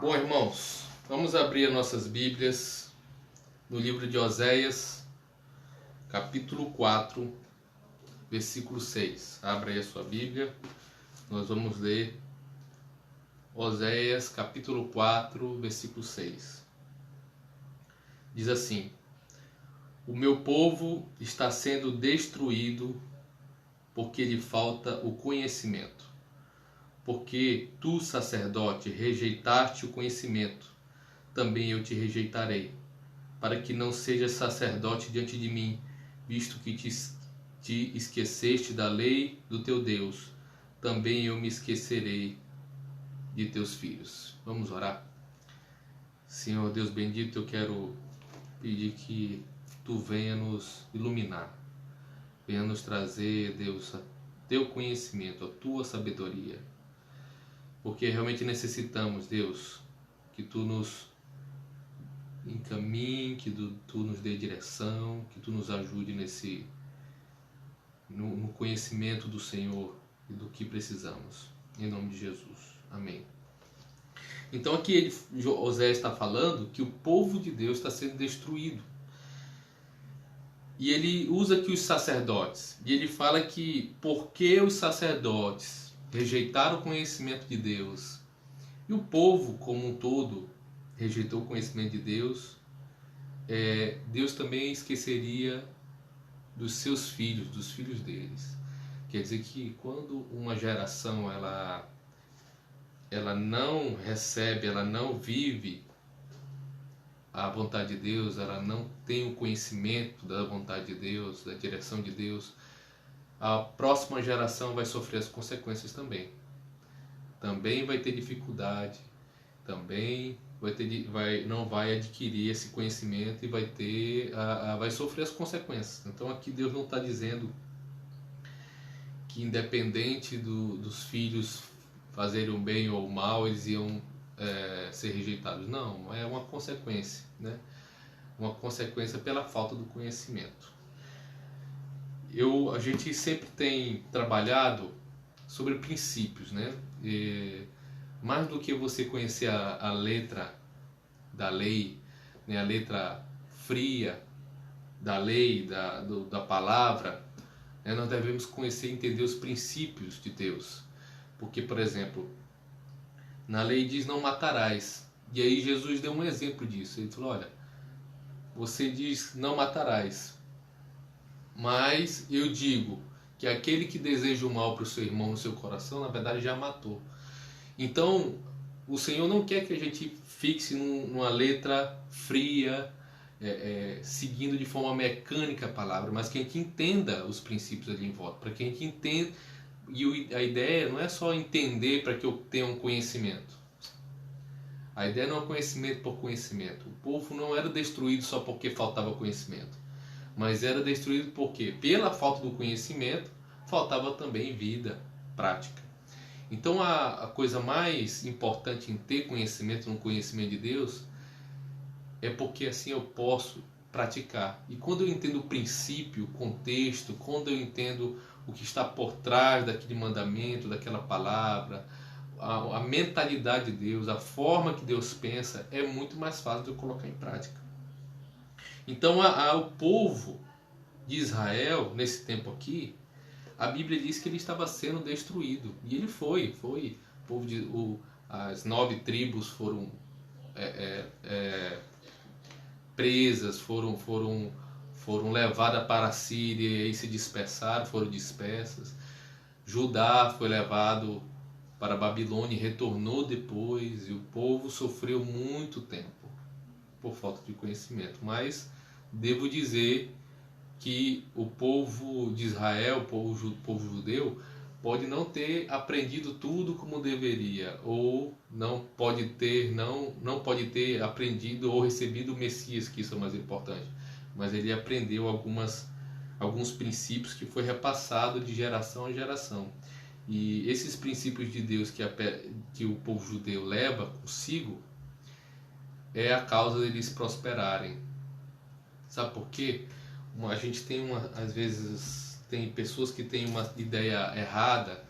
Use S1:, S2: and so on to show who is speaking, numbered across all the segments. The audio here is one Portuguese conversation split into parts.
S1: Bom, irmãos, vamos abrir as nossas Bíblias no livro de Oséias, capítulo 4, versículo 6. Abra aí a sua Bíblia, nós vamos ler Oséias, capítulo 4, versículo 6. Diz assim: O meu povo está sendo destruído porque lhe falta o conhecimento. Porque tu, sacerdote, rejeitaste o conhecimento, também eu te rejeitarei, para que não sejas sacerdote diante de mim, visto que te esqueceste da lei do teu Deus, também eu me esquecerei de teus filhos. Vamos orar? Senhor Deus bendito, eu quero pedir que tu venha nos iluminar, venha nos trazer, Deus, teu conhecimento, a tua sabedoria, porque realmente necessitamos, Deus, que tu nos encaminhe, que tu nos dê direção, que tu nos ajude no conhecimento do Senhor e do que precisamos. Em nome de Jesus. Amém. Então aqui Oséias está falando que o povo de Deus está sendo destruído. E ele usa aqui os sacerdotes. E ele fala que porque os sacerdotes rejeitaram o conhecimento de Deus e o povo como um todo rejeitou o conhecimento de Deus, Deus também esqueceria dos seus filhos, dos filhos deles. Quer dizer que quando uma geração ela não recebe, ela não vive a vontade de Deus, ela não tem o conhecimento da vontade de Deus, da direção de Deus, a próxima geração vai sofrer as consequências também. Também vai ter dificuldade, também não vai adquirir esse conhecimento e vai sofrer as consequências. Então aqui Deus não está dizendo que independente dos filhos fazerem o bem ou o mal, eles iam ser rejeitados. Não, é uma consequência, né? Uma consequência pela falta do conhecimento. A gente sempre tem trabalhado sobre princípios, né? Mais do que você conhecer a letra da lei, né? A letra fria da lei, da palavra, né? Nós devemos conhecer e entender os princípios de Deus. Porque, por exemplo, na lei diz não matarás. E aí Jesus deu um exemplo disso. Ele falou, olha, você diz não matarás, mas eu digo que aquele que deseja o mal para o seu irmão no seu coração, na verdade já matou. Então, o Senhor não quer que a gente fixe numa letra fria, seguindo de forma mecânica a palavra, mas que a gente entenda os princípios ali em volta, para que a gente entenda. E a ideia não é só entender para que eu tenha um conhecimento. A ideia não é conhecimento por conhecimento. O povo não era destruído só porque faltava conhecimento, mas era destruído porque, pela falta do conhecimento, faltava também vida prática. Então a coisa mais importante em ter conhecimento no conhecimento de Deus é porque assim eu posso praticar. E quando eu entendo o princípio, o contexto, quando eu entendo o que está por trás daquele mandamento, daquela palavra, a mentalidade de Deus, a forma que Deus pensa, é muito mais fácil de eu colocar em prática. Então o povo de Israel, nesse tempo aqui, a Bíblia diz que ele estava sendo destruído. E ele foi. As 9 tribos foram presas, foram levadas para a Síria e se dispersaram, foram dispersas. Judá foi levado para a Babilônia e retornou depois, e o povo sofreu muito tempo por falta de conhecimento. Mas devo dizer que o povo de Israel, o povo judeu, pode não ter aprendido tudo como deveria, ou não pode ter aprendido ou recebido o Messias, que isso é o mais importante, mas ele aprendeu alguns princípios que foi repassado de geração a geração. E esses princípios de Deus que o povo judeu leva consigo é a causa deles prosperarem. Sabe por quê? A gente tem às vezes tem pessoas que têm uma ideia errada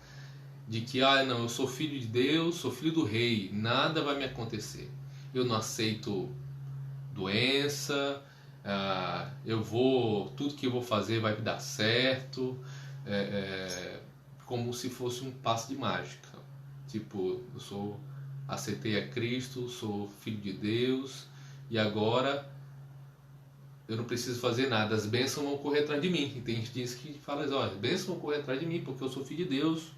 S1: de que, não, eu sou filho de Deus, sou filho do rei, nada vai me acontecer. Eu não aceito doença, tudo que eu vou fazer vai dar certo, como se fosse um passe de mágica. Tipo, aceitei a Cristo, sou filho de Deus e agora eu não preciso fazer nada, as bênçãos vão correr atrás de mim. E tem gente que fala assim, olha, as bênçãos vão correr atrás de mim porque eu sou filho de Deus,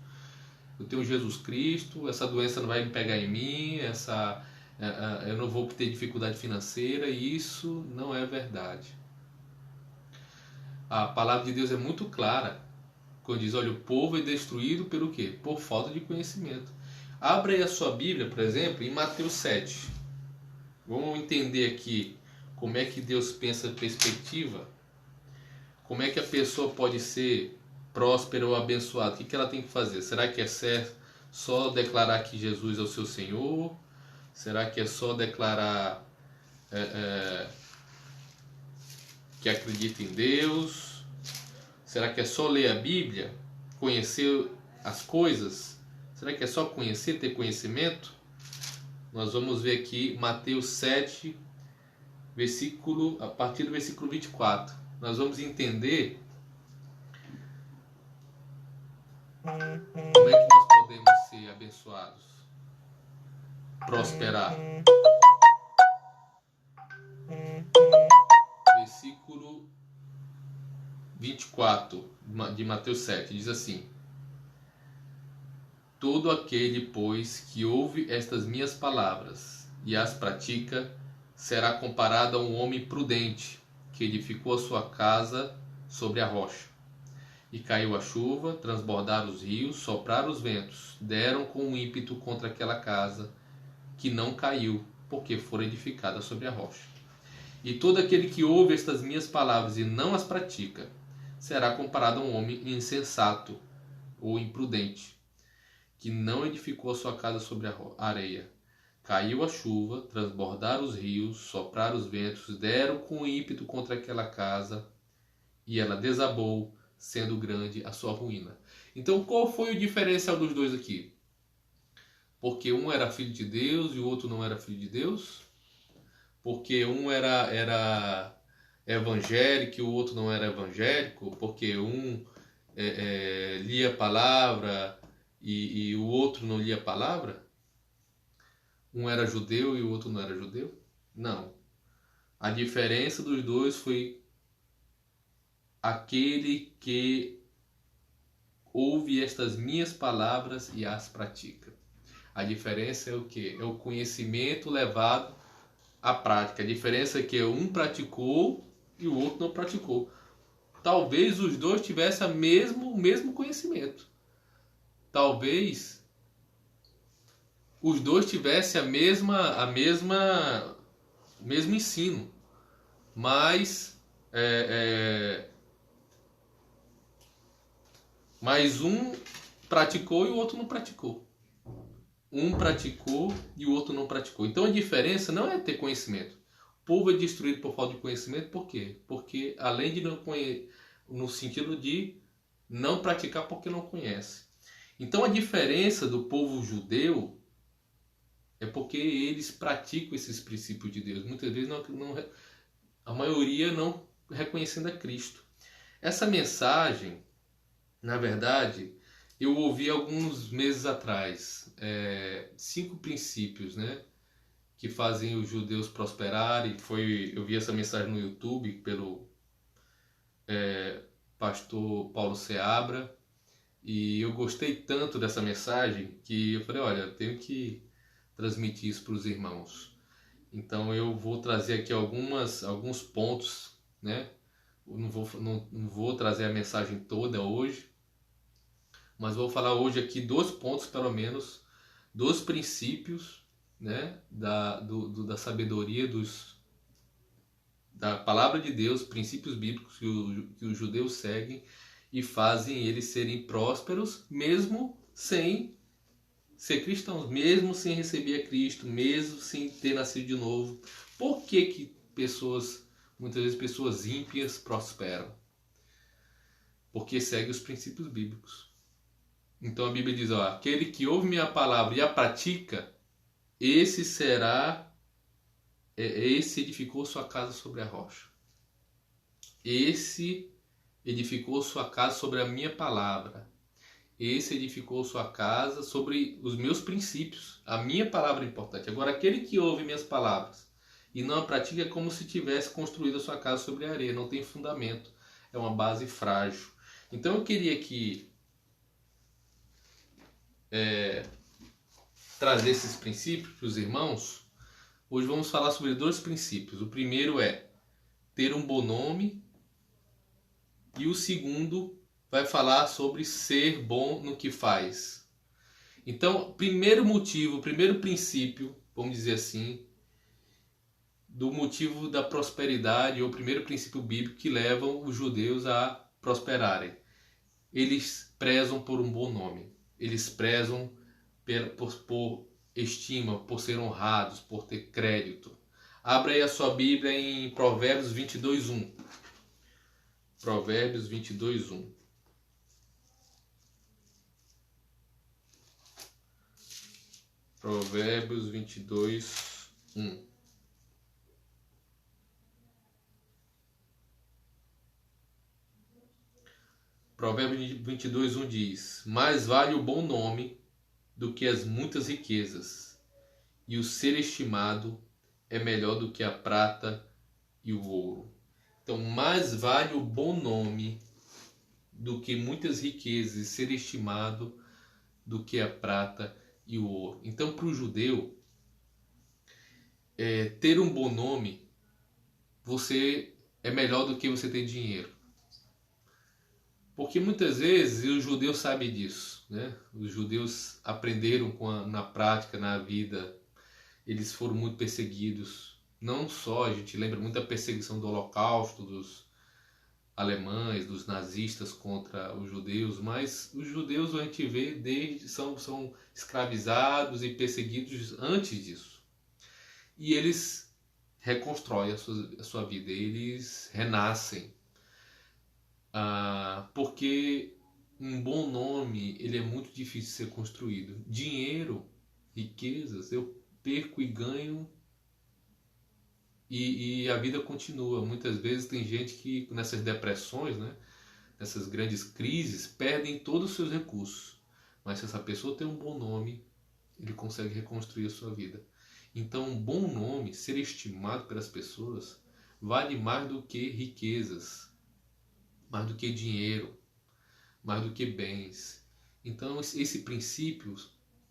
S1: eu tenho Jesus Cristo, essa doença não vai me pegar em mim, eu não vou ter dificuldade financeira, e isso não é verdade. A palavra de Deus é muito clara quando diz, olha, o povo é destruído pelo quê? Por falta de conhecimento. Abra aí a sua Bíblia, por exemplo, em Mateus 7. Vamos entender aqui como é que Deus pensa a perspectiva, como é que a pessoa pode ser próspera ou abençoada. O que ela tem que fazer? Será que é certo só declarar que Jesus é o seu Senhor? Será que é só declarar que acredita em Deus? Será que é só ler a Bíblia? Conhecer as coisas? Será que é só conhecer, ter conhecimento? Nós vamos ver aqui Mateus 7, a partir do versículo 24. Nós vamos entender como é que nós podemos ser abençoados, prosperar. Versículo 24 de Mateus 7 diz assim: todo aquele, pois, que ouve estas minhas palavras e as pratica, será comparado a um homem prudente, que edificou a sua casa sobre a rocha. E caiu a chuva, transbordaram os rios, sopraram os ventos, deram com ímpeto contra aquela casa, que não caiu, porque fora edificada sobre a rocha. E todo aquele que ouve estas minhas palavras e não as pratica, será comparado a um homem insensato ou imprudente, que não edificou a sua casa sobre a areia. Caiu a chuva, transbordaram os rios, sopraram os ventos, deram com ímpeto contra aquela casa, e ela desabou, sendo grande a sua ruína. Então, qual foi o diferencial dos dois aqui? Porque um era filho de Deus e o outro não era filho de Deus? Porque um era evangélico e o outro não era evangélico? Porque um lia a palavra e o outro não lia a palavra? Um era judeu e o outro não era judeu? Não. A diferença dos dois foi aquele que ouve estas minhas palavras e as pratica. A diferença é o quê? É o conhecimento levado à prática. A diferença é que um praticou e o outro não praticou. Talvez os dois tivessem o mesmo conhecimento. Talvez os dois tivessem o mesmo ensino, mas um praticou e o outro não praticou. Um praticou e o outro não praticou. Então a diferença não é ter conhecimento. O povo é destruído por falta de conhecimento, por quê? Porque além de não conhecer, no sentido de não praticar porque não conhece. Então a diferença do povo judeu é porque eles praticam esses princípios de Deus. Muitas vezes a maioria não reconhecendo a Cristo. Essa mensagem, na verdade, eu ouvi alguns meses atrás, 5 princípios, né, que fazem os judeus prosperarem. Eu vi essa mensagem no YouTube pelo pastor Paulo Seabra, e eu gostei tanto dessa mensagem que eu falei, olha, eu tenho que transmitir isso para os irmãos. Então eu vou trazer aqui alguns pontos, né? Eu não vou trazer a mensagem toda hoje, mas vou falar hoje aqui 2 pontos, pelo menos, 2 princípios, né? da sabedoria, da palavra de Deus, princípios bíblicos que os judeus seguem e fazem eles serem prósperos, mesmo sem ser cristãos, mesmo sem receber a Cristo, mesmo sem ter nascido de novo. Por que muitas vezes pessoas ímpias prosperam? Porque seguem os princípios bíblicos. Então a Bíblia diz, ó, aquele que ouve minha palavra e a pratica, esse será, esse edificou sua casa sobre a rocha. Esse edificou sua casa sobre a minha palavra. Esse edificou sua casa sobre os meus princípios. A minha palavra é importante. Agora, aquele que ouve minhas palavras e não a pratica é como se tivesse construído a sua casa sobre a areia. Não tem fundamento. É uma base frágil. Então eu queria aqui trazer esses princípios para os irmãos. Hoje vamos falar sobre 2 princípios. O primeiro é ter um bom nome. E o segundo vai falar sobre ser bom no que faz. Então, primeiro motivo, primeiro princípio, vamos dizer assim, do motivo da prosperidade, ou primeiro princípio bíblico que levam os judeus a prosperarem. Eles prezam por um bom nome. Eles prezam por estima, por ser honrados, por ter crédito. Abra aí a sua Bíblia em Provérbios 22:1. Provérbios 22:1. Provérbios 22:1. Provérbios 22:1 diz: mais vale o bom nome do que as muitas riquezas, e o ser estimado é melhor do que a prata e o ouro. Então, mais vale o bom nome do que muitas riquezas, e ser estimado do que a prata e o ouro. Então, para o judeu, ter um bom nome, você é melhor do que você ter dinheiro. Porque muitas vezes os judeus sabem disso, né? Os judeus aprenderam na prática, na vida. Eles foram muito perseguidos. Não só, a gente lembra muito da perseguição do Holocausto, dos alemães, dos nazistas contra os judeus, mas os judeus a gente vê são escravizados e perseguidos antes disso. E eles reconstroem a sua vida, eles renascem. Porque um bom nome ele é muito difícil de ser construído. Dinheiro, riquezas, eu perco e ganho e a vida continua. Muitas vezes tem gente que nessas depressões, né, nessas grandes crises, perdem todos os seus recursos. Mas se essa pessoa tem um bom nome, ele consegue reconstruir a sua vida. Então um bom nome, ser estimado pelas pessoas, vale mais do que riquezas, mais do que dinheiro, mais do que bens. Então esse princípio,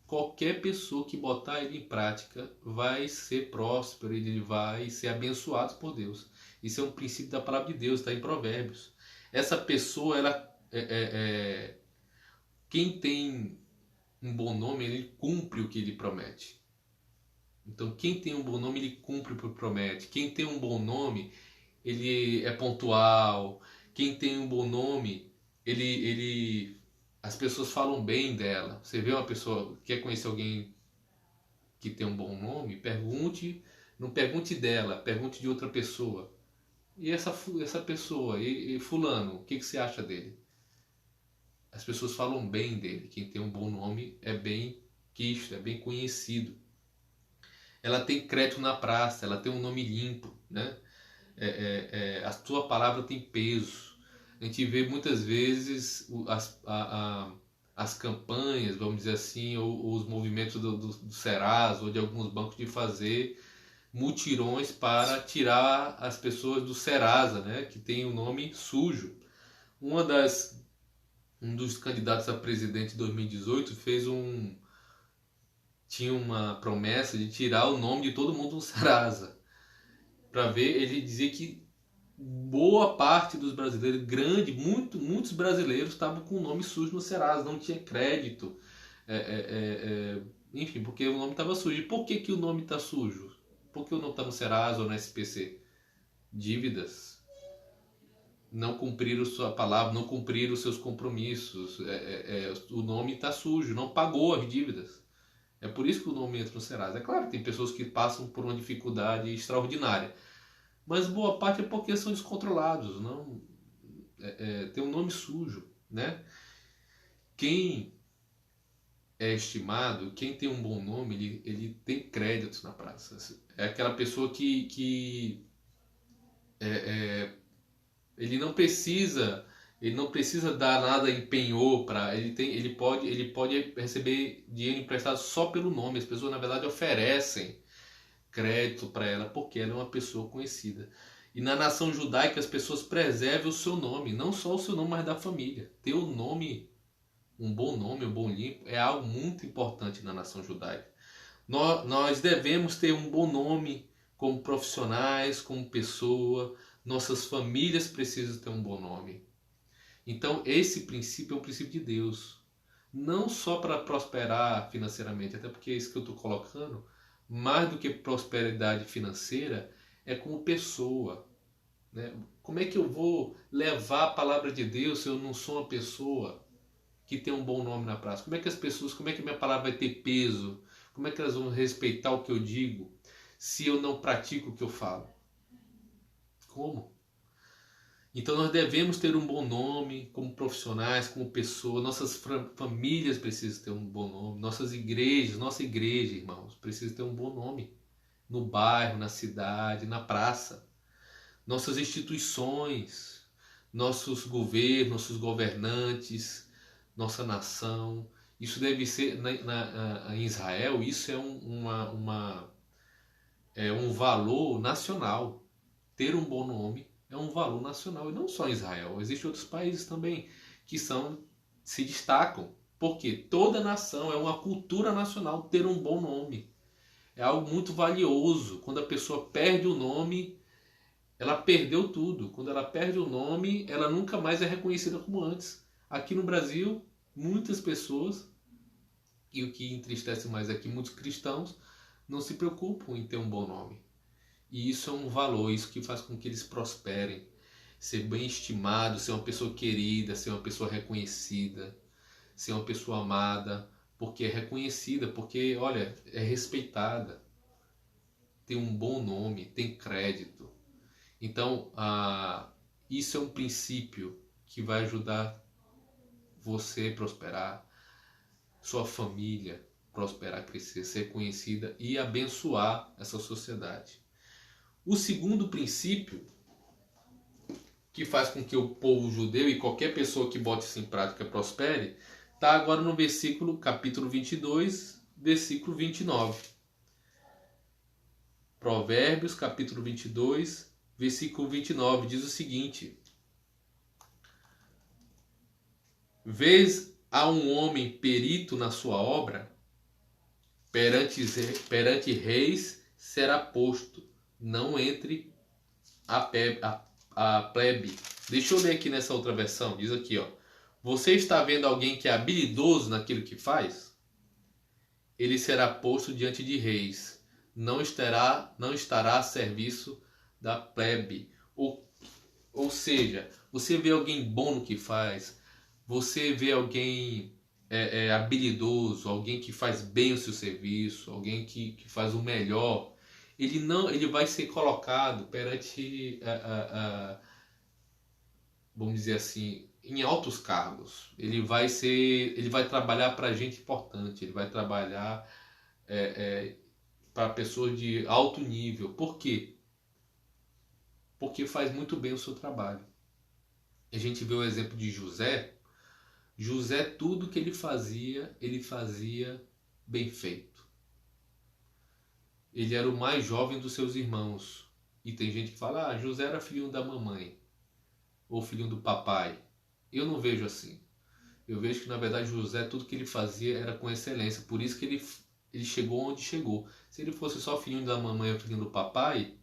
S1: qualquer pessoa que botar ele em prática vai ser próspero, ele vai ser abençoado por Deus. Isso é um princípio da palavra de Deus, está em Provérbios. Essa pessoa, quem tem um bom nome, ele cumpre o que ele promete. Então quem tem um bom nome, ele cumpre o que promete. Quem tem um bom nome, ele é pontual. Quem tem um bom nome, as pessoas falam bem dela. Você vê uma pessoa, quer conhecer alguém que tem um bom nome, não pergunte dela, pergunte de outra pessoa. E essa pessoa, e fulano, o que você acha dele? As pessoas falam bem dele. Quem tem um bom nome é bem quisto, é bem conhecido. Ela tem crédito na praça, ela tem um nome limpo, né? A sua palavra tem peso. A gente vê muitas vezes as campanhas, vamos dizer assim, ou os movimentos do Serasa ou de alguns bancos de fazer mutirões para tirar as pessoas do Serasa, né, que tem o nome sujo. Um dos candidatos a presidente de 2018 tinha uma promessa de tirar o nome de todo mundo do Serasa. Para ver, ele dizia que boa parte dos brasileiros, muitos brasileiros estavam com o nome sujo no Serasa, não tinha crédito, enfim, porque o nome estava sujo. E por que o nome está sujo? Por que o nome está no Serasa ou no SPC? Dívidas. Não cumpriram sua palavra, não cumpriram os seus compromissos. O nome está sujo, não pagou as dívidas. É por isso que o nome entra no Serasa. É claro, tem pessoas que passam por uma dificuldade extraordinária, mas boa parte é porque são descontrolados, não tem um nome sujo, né? Quem é estimado, quem tem um bom nome, ele tem crédito na praça. É aquela pessoa que ele não precisa dar nada em penhor para ele pode receber dinheiro emprestado só pelo nome. As pessoas na verdade oferecem crédito para ela porque ela é uma pessoa conhecida. E na nação judaica as pessoas preservam o seu nome, não só o seu nome, mas da família. Ter o nome, um bom nome, um bom limpo, é algo muito importante na nação judaica. Nós devemos ter um bom nome como profissionais, como pessoa. Nossas famílias precisam ter um bom nome. Então esse princípio é um princípio de Deus. Não só para prosperar financeiramente, até porque é isso que eu estou colocando, mais do que prosperidade financeira, é como pessoa. Né? Como é que eu vou levar a palavra de Deus se eu não sou uma pessoa que tem um bom nome na praça? Como é que minha palavra vai ter peso? Como é que elas vão respeitar o que eu digo se eu não pratico o que eu falo? Como? Então nós devemos ter um bom nome como profissionais, como pessoas. Nossas famílias precisam ter um bom nome. Nossas igrejas, nossa igreja, irmãos, precisa ter um bom nome. No bairro, na cidade, na praça. Nossas instituições, nossos governos, nossos governantes, nossa nação. Isso deve ser, em Israel, isso é um valor nacional. Ter um bom nome é um valor nacional. E não só em Israel, existem outros países também que se destacam. Porque toda nação é uma cultura nacional ter um bom nome. É algo muito valioso. Quando a pessoa perde o nome, ela perdeu tudo. Quando ela perde o nome, ela nunca mais é reconhecida como antes. Aqui no Brasil, muitas pessoas, e o que entristece mais é que muitos cristãos não se preocupam em ter um bom nome. E isso é um valor, isso que faz com que eles prosperem. Ser bem estimado, ser uma pessoa querida, ser uma pessoa reconhecida, ser uma pessoa amada, porque é reconhecida, porque, olha, é respeitada, tem um bom nome, tem crédito. Então, isso é um princípio que vai ajudar você a prosperar, sua família prosperar, crescer, ser conhecida e abençoar essa sociedade. O segundo princípio que faz com que o povo judeu e qualquer pessoa que bote isso em prática prospere, está agora no capítulo 22, versículo 29. Provérbios, capítulo 22, versículo 29, diz o seguinte: Vês a um homem perito na sua obra, perante reis será posto, não entre a plebe. Deixa eu ler aqui nessa outra versão, diz aqui, ó. Você está vendo alguém que é habilidoso naquilo que faz? Ele será posto diante de reis, não estará a serviço da plebe. Ou seja, você vê alguém bom no que faz, você vê alguém habilidoso, alguém que faz bem o seu serviço, alguém que faz o melhor, ele vai ser colocado perante, vamos dizer assim, em altos cargos. Ele vai trabalhar para gente importante, ele vai trabalhar para pessoas de alto nível. Por quê? Porque faz muito bem o seu trabalho. A gente vê o exemplo de José. José, tudo que ele fazia bem feito. Ele era o mais jovem dos seus irmãos. E tem gente que fala, José era filhinho da mamãe, ou filhinho do papai. Eu não vejo assim. Eu vejo que, na verdade, José, tudo que ele fazia era com excelência. Por isso que ele chegou onde chegou. Se ele fosse só filhinho da mamãe ou filhinho do papai,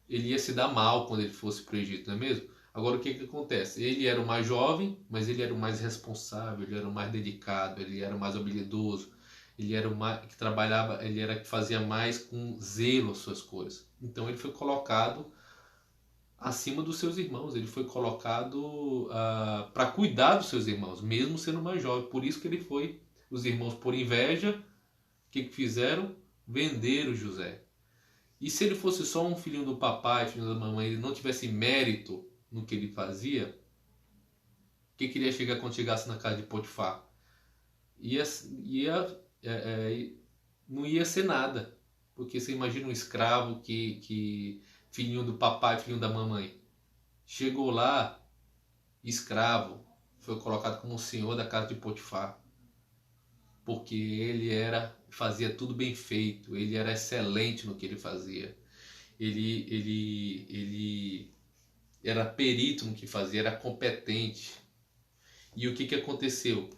S1: ele ia se dar mal quando ele fosse para o Egito, não é mesmo? Agora, o que acontece? Ele era o mais jovem, mas ele era o mais responsável, ele era o mais dedicado, ele era o mais habilidoso, ele era o mais que trabalhava, ele era que fazia mais com zelo as suas coisas. Então ele foi colocado acima dos seus irmãos, ele foi colocado para cuidar dos seus irmãos, mesmo sendo mais jovem. Por isso que ele foi, os irmãos por inveja, o que fizeram? Venderam José. E se ele fosse só um filhinho do papai, filhinho da mamãe, ele não tivesse mérito no que ele fazia, o que queria chegar quando chegasse na casa de Potifar? ia, ia, não ia ser nada. Porque você imagina um escravo que filhinho do papai, filhinho da mamãe. Chegou lá, escravo, foi colocado como o senhor da casa de Potifar. Porque ele fazia tudo bem feito, ele era excelente no que ele fazia. Ele era perito no que fazia, era competente. E o que aconteceu?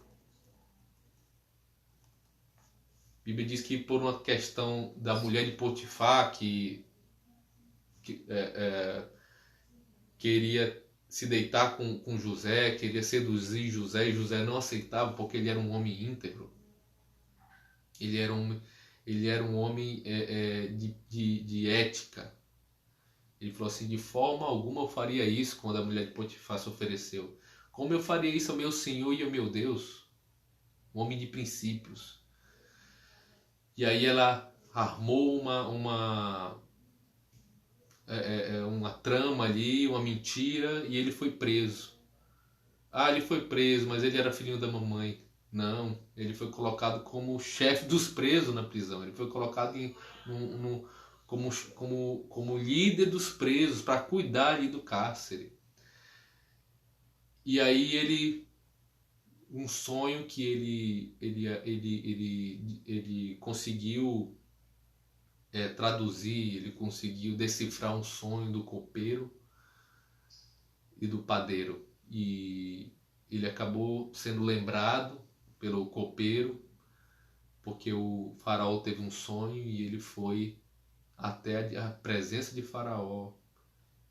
S1: A Bíblia diz que por uma questão da mulher de Potifar, que queria se deitar com José, queria seduzir José, e José não aceitava porque ele era um homem íntegro. Ele era um homem de ética. Ele falou assim: de forma alguma eu faria isso quando a mulher de Potifar se ofereceu. Como eu faria isso ao meu Senhor e ao meu Deus? Um homem de princípios. E aí ela armou uma trama ali, uma mentira, e ele foi preso. Ah, ele foi preso, mas ele era filhinho da mamãe. Não, ele foi colocado como chefe dos presos na prisão. Ele foi colocado como líder dos presos, para cuidar ali do cárcere. E aí um sonho que ele conseguiu traduzir, ele conseguiu decifrar um sonho do copeiro e do padeiro. E ele acabou sendo lembrado pelo copeiro, porque o faraó teve um sonho e ele foi até a presença de faraó.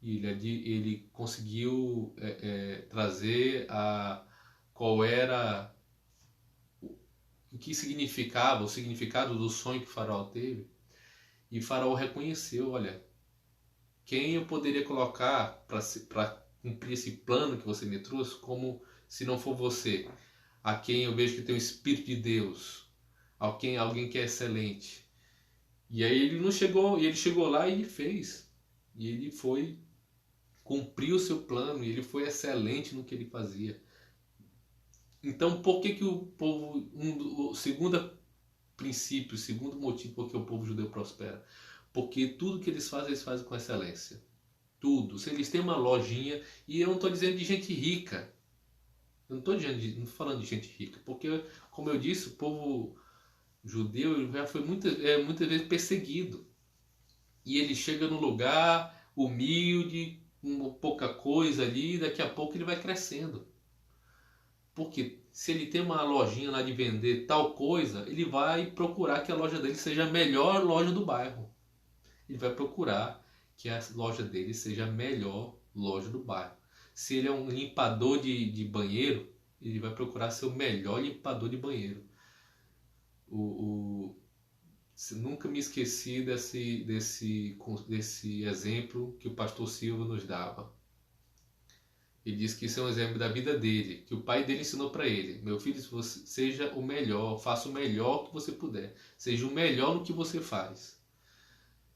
S1: E ele conseguiu trazer qual era o que significava, o significado do sonho que o faraó teve. E o faraó reconheceu: olha, quem eu poderia colocar para cumprir esse plano que você me trouxe, como se não for você, a quem eu vejo que tem o Espírito de Deus, alguém que é excelente. E aí ele chegou lá e ele fez. E ele cumpriu o seu plano, e ele foi excelente no que ele fazia. Então, por que o povo, o segundo princípio, o segundo motivo por que o povo judeu prospera? Porque tudo que eles fazem com excelência. Tudo. Se eles têm uma lojinha, e eu não estou dizendo de gente rica, eu não estou falando de gente rica, porque, como eu disse, o povo judeu já foi muitas vezes perseguido. E ele chega num lugar humilde, com pouca coisa ali, e daqui a pouco ele vai crescendo. Porque se ele tem uma lojinha lá de vender tal coisa, ele vai procurar que a loja dele seja a melhor loja do bairro. Ele vai procurar que a loja dele seja a melhor loja do bairro. Se ele é um limpador de banheiro, ele vai procurar ser o melhor limpador de banheiro. Nunca me esqueci desse exemplo que o pastor Silva nos dava. Ele disse que isso é um exemplo da vida dele, que o pai dele ensinou para ele: meu filho, seja o melhor, faça o melhor que você puder, seja o melhor no que você faz.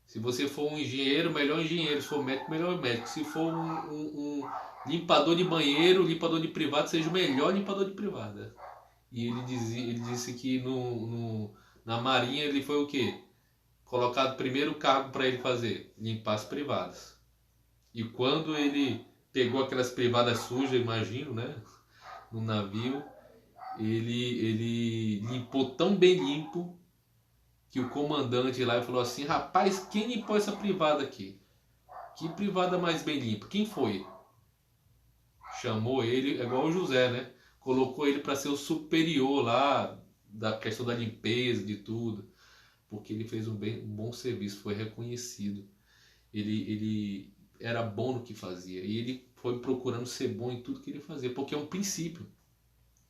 S1: Se você for um engenheiro, melhor engenheiro. Se for médico, melhor médico. Se for um limpador de banheiro, limpador de privado, seja o melhor limpador de privada. E ele disse que na Marinha ele foi o quê? Colocado primeiro cargo para ele fazer: limpar as privadas. E quando ele pegou aquelas privadas sujas, imagino, né? No navio, ele limpou tão bem limpo que o comandante lá falou assim: rapaz, quem limpou essa privada aqui? Que privada mais bem limpa? Quem foi? Chamou ele, é igual o José, né? Colocou ele para ser o superior lá da questão da limpeza, de tudo. Porque ele fez um bom serviço, foi reconhecido. Ele era bom no que fazia. E ele foi procurando ser bom em tudo que ele fazia, porque é um princípio.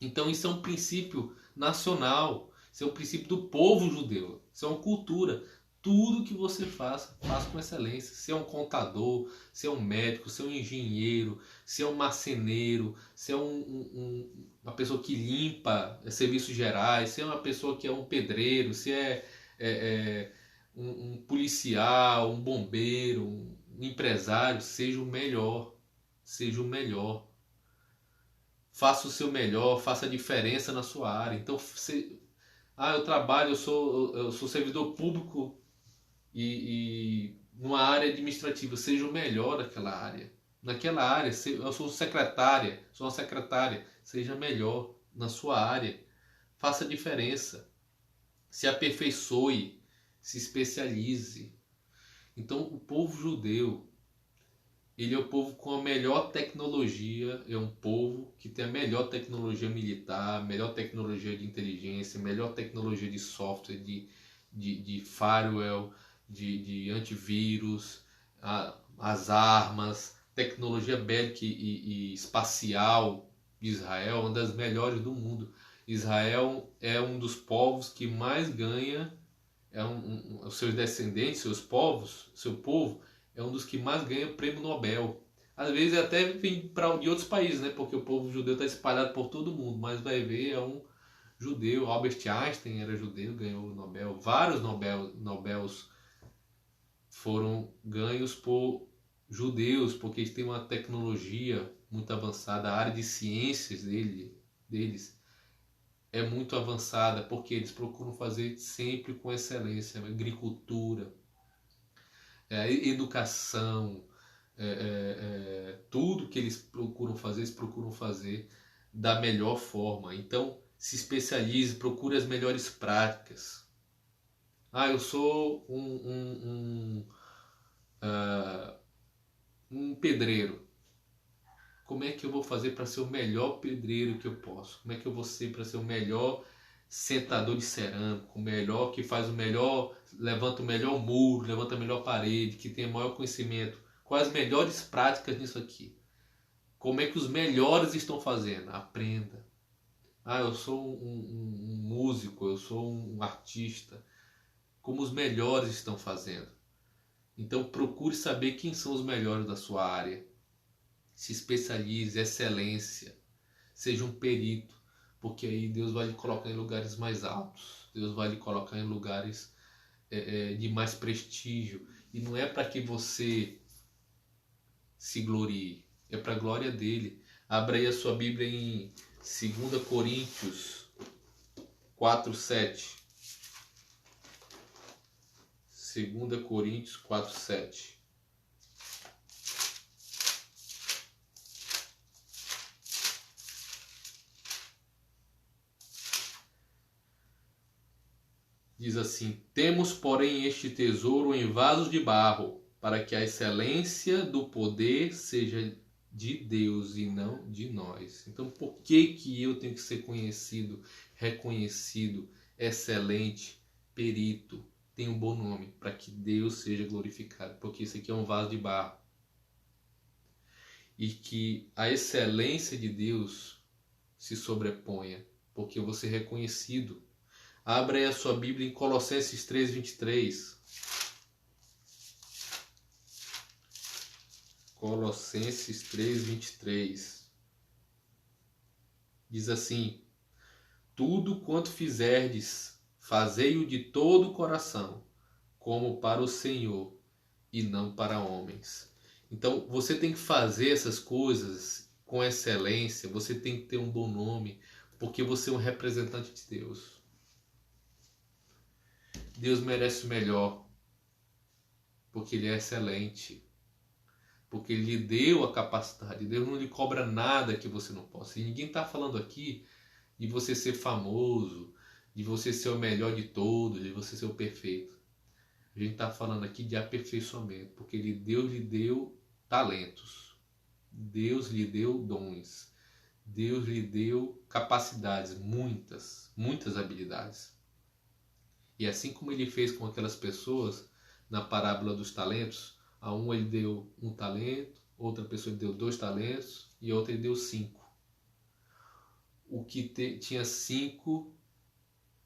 S1: Então isso é um princípio nacional. Isso é um princípio do povo judeu. Isso é uma cultura. Tudo que você faça com excelência. Se é um contador, se é um médico, se é um engenheiro, se é um marceneiro, se é uma pessoa que limpa serviços gerais, se é uma pessoa que é um pedreiro, se é um policial, um bombeiro, um empresário, seja o melhor. Seja o melhor. faça o seu melhor, faça a diferença na sua área. Então, eu trabalho, eu sou servidor público e numa área administrativa, seja o melhor daquela área. Naquela área, eu sou secretária, sou uma secretária, seja melhor na sua área. Faça a diferença. Se aperfeiçoe, se especialize. Então, o povo judeu, ele é o povo com a melhor tecnologia, é um povo que tem a melhor tecnologia militar, melhor tecnologia de inteligência, melhor tecnologia de software, de firewall, de antivírus, as armas, tecnologia bélica e espacial. Israel é uma das melhores do mundo. Israel é um dos povos que mais ganha, os seus descendentes, seus povos, seu povo, é um dos que mais ganha prêmio Nobel. Às vezes até vem de outros países, né? Porque o povo judeu está espalhado por todo mundo, mas vai ver, é um judeu. Albert Einstein era judeu, ganhou o Nobel. Vários Nobels foram ganhos por judeus, porque eles têm uma tecnologia muito avançada. A área de ciências deles é muito avançada, porque eles procuram fazer sempre com excelência. Agricultura, educação, tudo que eles procuram fazer da melhor forma. Então, se especialize, procure as melhores práticas. Eu sou um pedreiro. Como é que eu vou fazer para ser o melhor pedreiro que eu posso? Como é que eu vou ser para ser o melhor sentador de cerâmica, o melhor que faz o melhor, levanta o melhor muro, levanta a melhor parede, que tem o maior conhecimento? Quais as melhores práticas nisso aqui? Como é que os melhores estão fazendo? Aprenda. Eu sou um músico, eu sou um artista. Como os melhores estão fazendo. Então procure saber quem são os melhores da sua área. Se especialize, excelência. Seja um perito, porque aí Deus vai lhe colocar em lugares mais altos. Deus vai lhe colocar em lugares de mais prestígio. E não é para que você se glorie, é para a glória dele. Abra aí a sua Bíblia em 2 Coríntios 4:7. 2 Coríntios 4:7. Diz assim: temos, porém, este tesouro em vasos de barro, para que a excelência do poder seja de Deus e não de nós. Então, por que eu tenho que ser conhecido, reconhecido, excelente, perito, tem um bom nome? Para que Deus seja glorificado, porque isso aqui é um vaso de barro. E que a excelência de Deus se sobreponha, porque eu vou ser reconhecido. Abra aí a sua Bíblia em Colossenses 3:23. Colossenses 3:23. Diz assim: tudo quanto fizerdes, fazei-o de todo o coração, como para o Senhor e não para homens. Então, você tem que fazer essas coisas com excelência, você tem que ter um bom nome, porque você é um representante de Deus. Deus merece o melhor, porque Ele é excelente, porque Ele lhe deu a capacidade. Deus não lhe cobra nada que você não possa. E ninguém está falando aqui de você ser famoso, de você ser o melhor de todos, de você ser o perfeito. A gente está falando aqui de aperfeiçoamento, porque Deus lhe deu talentos, Deus lhe deu dons, Deus lhe deu capacidades, muitas habilidades. E assim como ele fez com aquelas pessoas na parábola dos talentos, a um ele deu 1 talento, outra pessoa ele deu 2 talentos e outra ele deu 5. O que tinha 5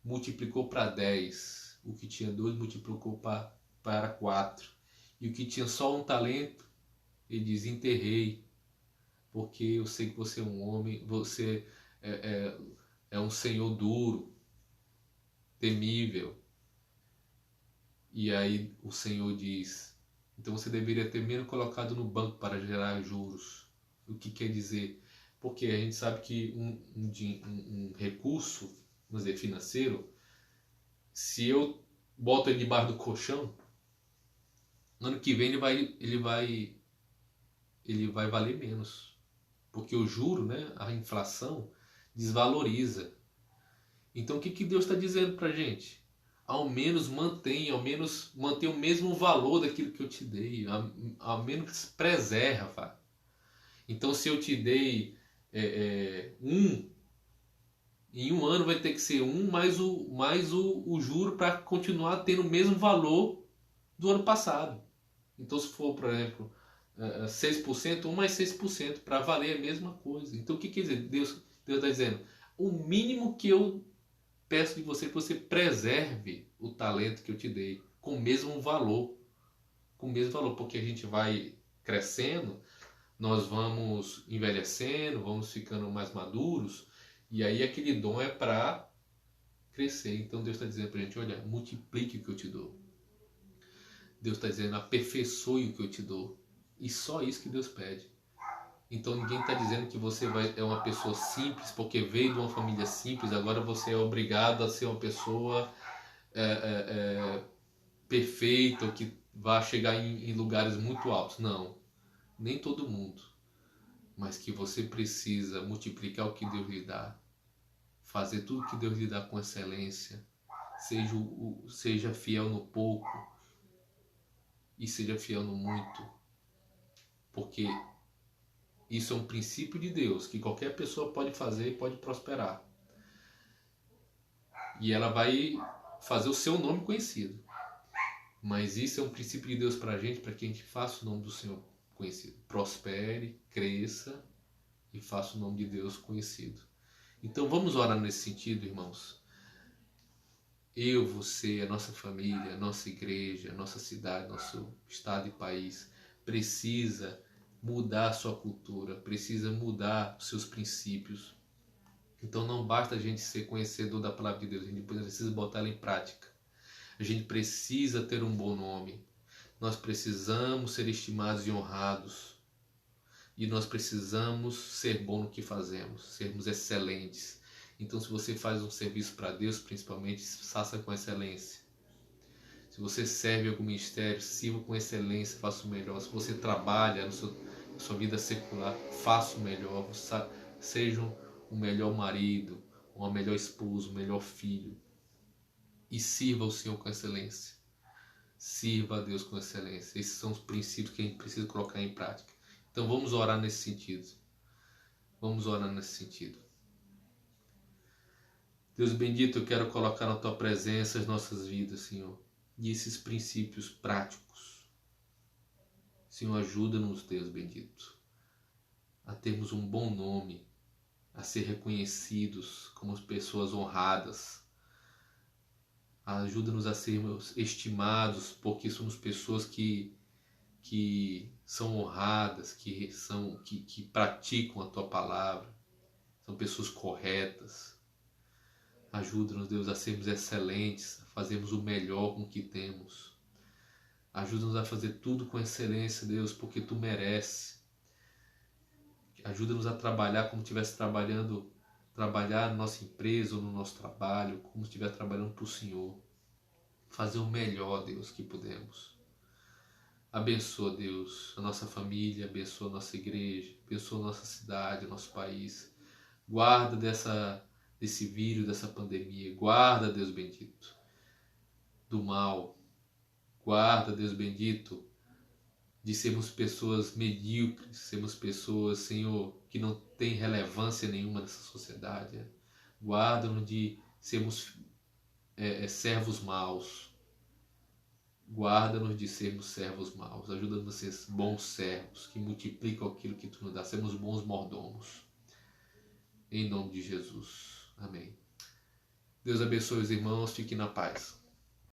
S1: multiplicou para 10, o que tinha 2 multiplicou para 4, e o que tinha só 1 talento, ele diz: enterrei, porque eu sei que você é um homem, você é um senhor duro, temível. E aí o Senhor diz: então você deveria ter menos colocado no banco para gerar juros. O que quer dizer? Porque a gente sabe que um recurso, vamos dizer, financeiro, se eu boto ele debaixo do colchão, no ano que vem ele vai valer menos. Porque o juro, né, a inflação, desvaloriza. Então o que Deus está dizendo para a gente? Ao menos mantém o mesmo valor daquilo que eu te dei. Ao menos preserva. Então se eu te dei em um ano vai ter que ser mais o juro para continuar tendo o mesmo valor do ano passado. Então se for, por exemplo, 6%, 1 mais 6%, para valer a mesma coisa. Então o que quer dizer? Deus está dizendo, o mínimo que eu peço de você é que você preserve o talento que eu te dei com o mesmo valor. Com o mesmo valor, porque a gente vai crescendo, nós vamos envelhecendo, vamos ficando mais maduros, e aí aquele dom é para crescer. Então Deus está dizendo para a gente, olha, multiplique o que eu te dou. Deus está dizendo, aperfeiçoe o que eu te dou. E só isso que Deus pede. Então ninguém está dizendo que você é uma pessoa simples, porque veio de uma família simples, agora você é obrigado a ser uma pessoa perfeita, ou que vai chegar em lugares muito altos. Não, nem todo mundo. Mas que você precisa multiplicar o que Deus lhe dá, fazer tudo que Deus lhe dá com excelência, seja fiel no pouco e seja fiel no muito, porque isso é um princípio de Deus, que qualquer pessoa pode fazer e pode prosperar. E ela vai fazer o seu nome conhecido. Mas isso é um princípio de Deus para a gente que a gente faça o nome do Senhor conhecido. Prospere, cresça e faça o nome de Deus conhecido. Então vamos orar nesse sentido, irmãos. Eu, você, a nossa família, a nossa igreja, a nossa cidade, nosso estado e país precisa mudar a sua cultura, precisa mudar os seus princípios. Então não basta a gente ser conhecedor da palavra de Deus, a gente precisa botar ela em prática. A gente precisa ter um bom nome. Nós precisamos ser estimados e honrados. E nós precisamos ser bom no que fazemos, sermos excelentes. Então se você faz um serviço para Deus, principalmente, faça com excelência. Se você serve algum ministério, sirva com excelência, faça o melhor. Se você trabalha na sua vida secular, faça o melhor. Seja o melhor marido, uma melhor esposa, o melhor filho. E sirva o Senhor com excelência. Sirva a Deus com excelência. Esses são os princípios que a gente precisa colocar em prática. Então vamos orar nesse sentido. Vamos orar nesse sentido. Deus bendito, eu quero colocar na Tua presença as nossas vidas, Senhor. E esses princípios práticos. Senhor, ajuda-nos, Deus bendito, a termos um bom nome, a ser reconhecidos como pessoas honradas. Ajuda-nos a sermos estimados, porque somos pessoas que são honradas, que praticam a Tua palavra, são pessoas corretas. Ajuda-nos, Deus, a sermos excelentes, a fazermos o melhor com o que temos. Ajuda-nos a fazer tudo com excelência, Deus, porque Tu mereces. Ajuda-nos a trabalhar como se estivesse trabalhar na nossa empresa ou no nosso trabalho, como se estivesse trabalhando para o Senhor. Fazer o melhor, Deus, que podemos. Abençoa, Deus, a nossa família, abençoa a nossa igreja, abençoa a nossa cidade, o nosso país. Guarda desse vírus, dessa pandemia. Guarda, Deus bendito, do mal. Guarda, Deus bendito, de sermos pessoas medíocres, sermos pessoas, Senhor, que não têm relevância nenhuma nessa sociedade. Guarda-nos de sermos servos maus. Guarda-nos de sermos servos maus. Ajuda-nos a ser bons servos, que multiplicam aquilo que Tu nos dá. Sermos bons mordomos. Em nome de Jesus. Amém. Deus abençoe os irmãos. Fiquem na paz.